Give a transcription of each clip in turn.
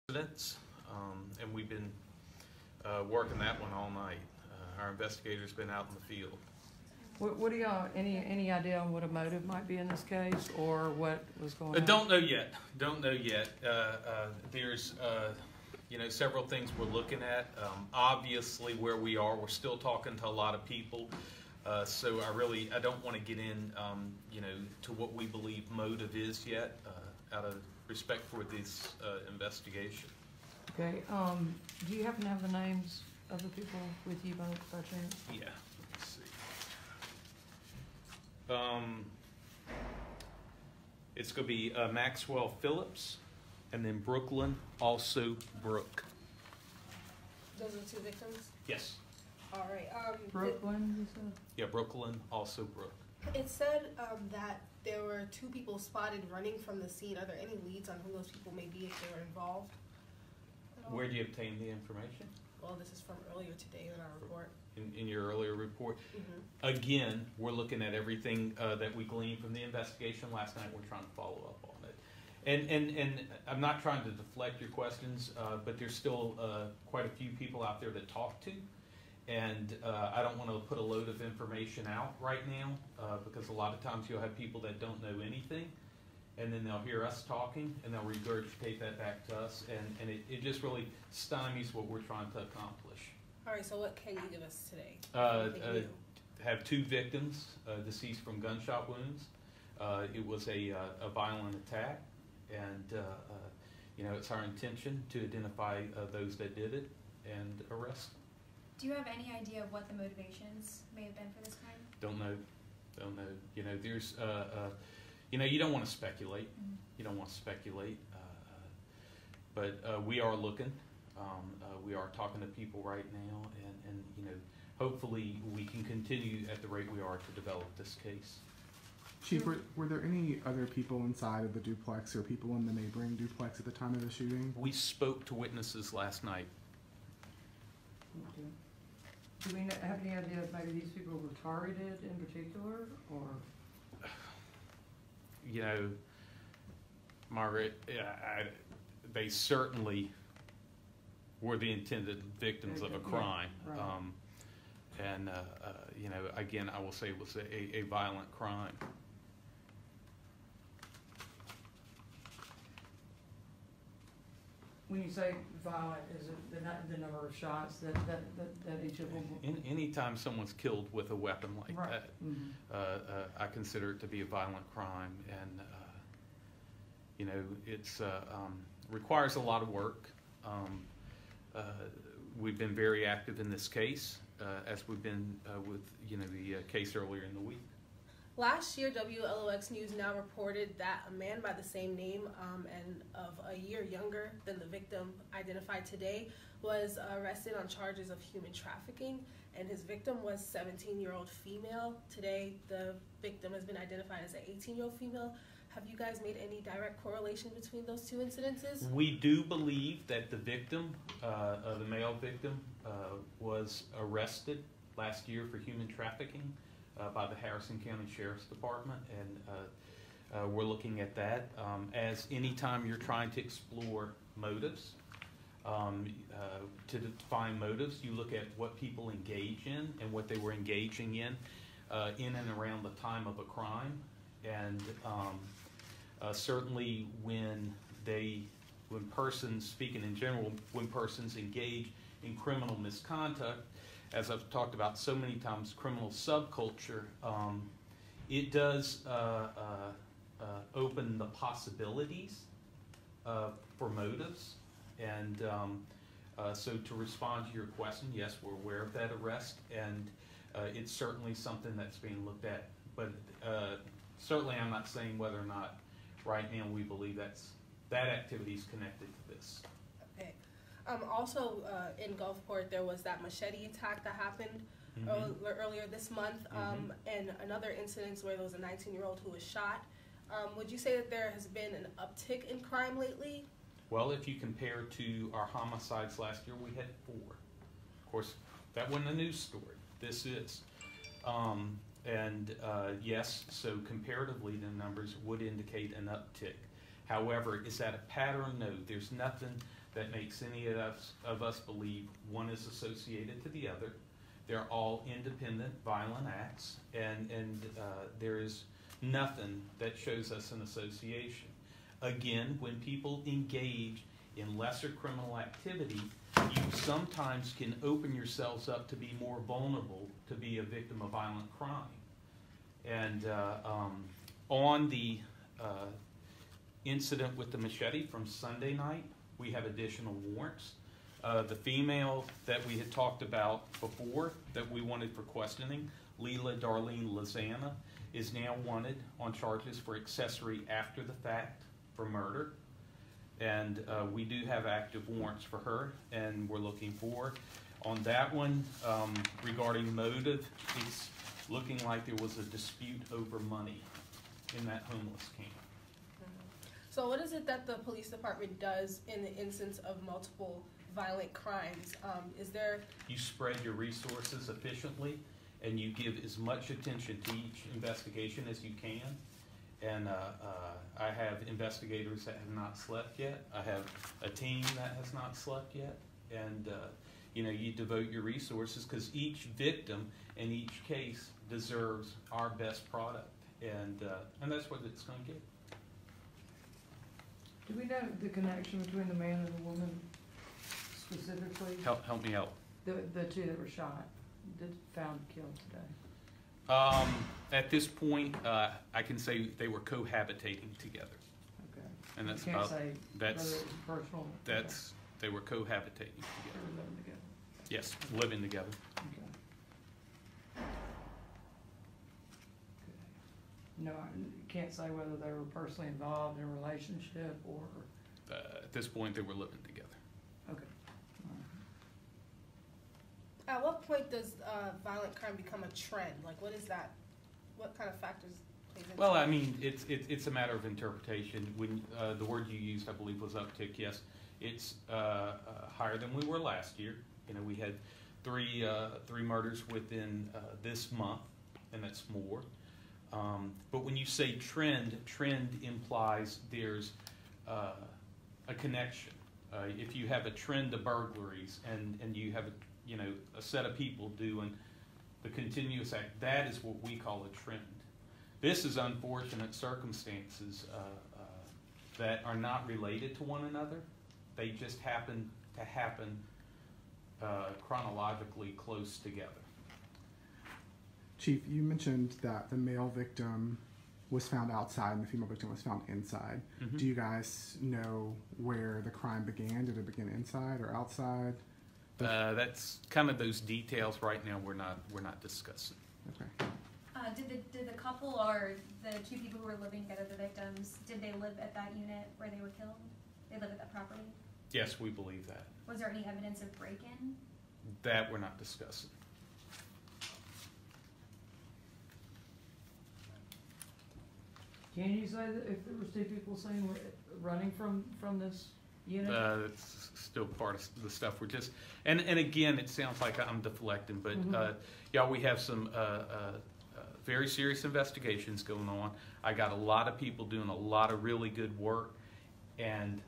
incidents, and we've been working that one all night. Our investigators been out in the field. What do y'all, any idea on what a motive might be in this case, or what was going on? Don't know yet. Don't know yet. There's several things we're looking at. Obviously, where we are, we're still talking to a lot of people. So I don't want to get in, to what we believe motive is yet, out of respect for this investigation. Okay. Do you happen to have the names of the people with you by chance? Yeah. Let's see. It's going to be Maxwell Phillips, and then Brooklyn, also Brooke. Those are two victims? Yes. All right. Brooklyn, you said? Yeah, Brooklyn, also Brooke. It said that there were two people spotted running from the scene. Are there any leads on who those people may be if they were involved? Where do you obtain the information? Well, this is from earlier today in our report. In your earlier report? Mm-hmm. Again, we're looking at everything that we gleaned from the investigation last night. We're trying to follow up on it. And I'm not trying to deflect your questions, but there's still quite a few people out there to talk to. And I don't want to put a load of information out right now because a lot of times you'll have people that don't know anything, and then they'll hear us talking and they'll regurgitate that back to us, and it just really stymies what we're trying to accomplish. All right, so what can you give us today? Have two victims deceased from gunshot wounds. It was a violent attack, and it's our intention to identify those that did it and arrest them. Do you have any idea of what the motivations may have been for this crime? Don't know. There's, you don't want to speculate. Mm-hmm. You don't want to speculate. But we are looking. We are talking to people right now, and hopefully we can continue at the rate we are to develop this case. Chief, were there any other people inside of the duplex or people in the neighboring duplex at the time of the shooting? We spoke to witnesses last night. Okay. Do we have any idea if maybe these people were targeted in particular, or? Margaret, they certainly were the intended victims of a crime. Right. Again, I will say it was a violent crime. When you say violent, is it the number of shots that each of them? Anytime someone's killed with a weapon like right. that, mm-hmm. I consider it to be a violent crime, and it's requires a lot of work. We've been very active in this case, as we've been with the case earlier in the week. Last year, WLOX News Now reported that a man by the same name and of a year younger than the victim identified today was arrested on charges of human trafficking, and his victim was 17-year-old female. Today, the victim has been identified as an 18-year-old female. Have you guys made any direct correlation between those two incidences? We do believe that the victim, the male victim, was arrested last year for human trafficking by the Harrison County Sheriff's Department, and we're looking at that. As anytime you're trying to explore motives, to define motives, you look at what people engage in and what they were engaging in and around the time of a crime, and certainly when persons, speaking in general, when persons engage in criminal misconduct, as I've talked about so many times, criminal subculture, it does open the possibilities for motives. And so to respond to your question, yes, we're aware of that arrest, and it's certainly something that's being looked at. But certainly I'm not saying whether or not right now we believe that activity is connected to this. Okay. Also, in Gulfport, there was that machete attack that happened mm-hmm. earlier this month, mm-hmm. and another incident where there was a 19-year-old who was shot. Would you say that there has been an uptick in crime lately? Well, if you compare to our homicides last year, we had 4. Of course, that wasn't a news story. This is. Yes, so comparatively, the numbers would indicate an uptick. However, is that a pattern? No, there's nothing that makes any of us believe one is associated to the other. They're all independent violent acts, and there is nothing that shows us an association. Again, when people engage in lesser criminal activity, you sometimes can open yourselves up to be more vulnerable to be a victim of violent crime. And on the incident with the machete from Sunday night, we have additional warrants. The female that we had talked about before that we wanted for questioning, Leila Darlene Lozana, is now wanted on charges for accessory after the fact for murder. And we do have active warrants for her, and we're looking forward. On that one, regarding motive, it's looking like there was a dispute over money in that homeless camp. So what is it that the police department does in the instance of multiple violent crimes? You spread your resources efficiently, and you give as much attention to each investigation as you can. And I have investigators that have not slept yet. I have a team that has not slept yet. And you devote your resources because each victim in each case deserves our best product, and that's what it's going to get. Do we know the connection between the man and the woman specifically? Help me out. The two that were shot, found killed today. At this point, I can say they were cohabitating together. Okay. And that's you can't about say that's whether it was personal. that's they were cohabitating They together. were living together. Yes, living together. Okay. No, I can't say whether they were personally involved in a relationship or. At this point, they were living together. Okay. All right. At what point does violent crime become a trend? Like, what is that? What kind of factors plays into Well, it? I mean, it's a matter of interpretation. When the word you used, I believe, was uptick. Yes, it's higher than we were last year. We had three murders within this month, and that's more. But when you say trend implies there's a connection. If you have a trend of burglaries and you have a set of people doing the continuous act, that is what we call a trend. This is unfortunate circumstances that are not related to one another. They just happen to happen chronologically close together. Chief, you mentioned that the male victim was found outside and the female victim was found inside. Mm-hmm. Do you guys know where the crime began? Did it begin inside or outside? That's kind of those details right now we're not discussing. Okay. Did the couple or the two people who were living together, the victims, did they live at that unit where they were killed? They live at that property? Yes, we believe that. Was there any evidence of break-in? That we're not discussing. Can you say that if there was two people seen running from this unit? It's still part of the stuff we're just, and again, it sounds like I'm deflecting, but y'all, we have some very serious investigations going on. I got a lot of people doing a lot of really good work, and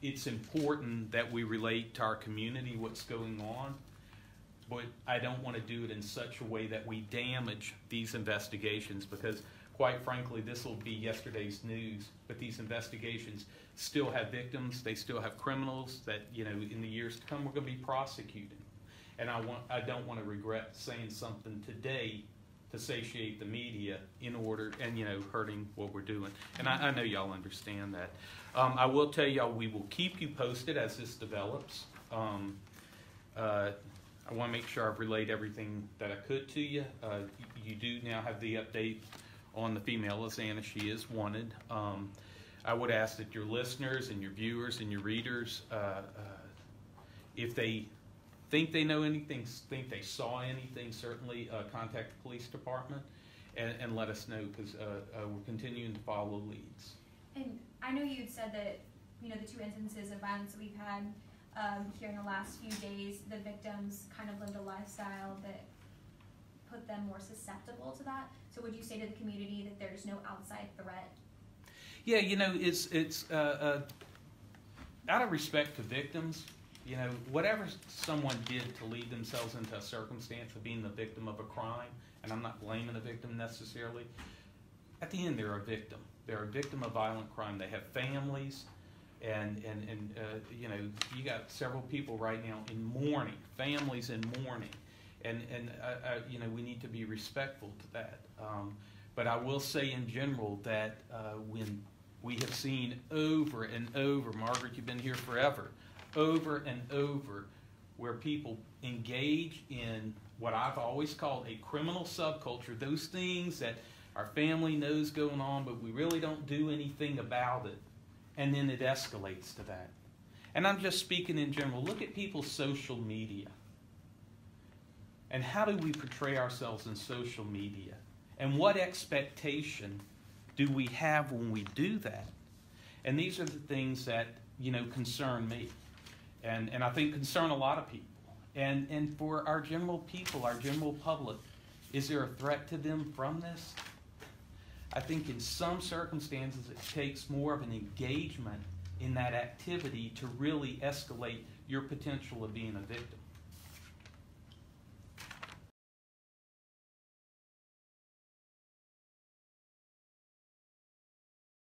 it's important that we relate to our community what's going on, but I don't want to do it in such a way that we damage these investigations, because quite frankly, this will be yesterday's news, but these investigations still have victims, they still have criminals that, in the years to come we're going to be prosecuting. And I don't want to regret saying something today to satiate the media in order, and hurting what we're doing. And I know y'all understand that. I will tell y'all, we will keep you posted as this develops. I want to make sure I've relayed everything that I could to you. You do now have the update on the female Lozana. She is wanted. I would ask that your listeners and your viewers and your readers, if they think they know anything, think they saw anything, certainly contact the police department and let us know, because we're continuing to follow leads. And I know you had said that, the two instances of violence that we've had here in the last few days, the victims kind of lived a lifestyle that put them more susceptible to that. So would you say to the community that there's no outside threat? Yeah, it's out of respect to victims, you know, whatever someone did to lead themselves into a circumstance of being the victim of a crime, and I'm not blaming the victim necessarily, at the end they're a victim. They're a victim of violent crime. They have families, and you know, you got several people right now in mourning, families in mourning, and you know, we need to be respectful to that. But I will say in general that when we have seen over and over, Margaret, you've been here forever, over and over, where people engage in what I've always called a criminal subculture, those things that our family knows going on, but we really don't do anything about it, and then it escalates to that. And I'm just speaking in general. Look at people's social media. And how do we portray ourselves in social media? And what expectation do we have when we do that? And these are the things that, you know, concern me. And I think concern a lot of people. And for our general people, our general public, is there a threat to them from this? I think in some circumstances it takes more of an engagement in that activity to really escalate your potential of being a victim.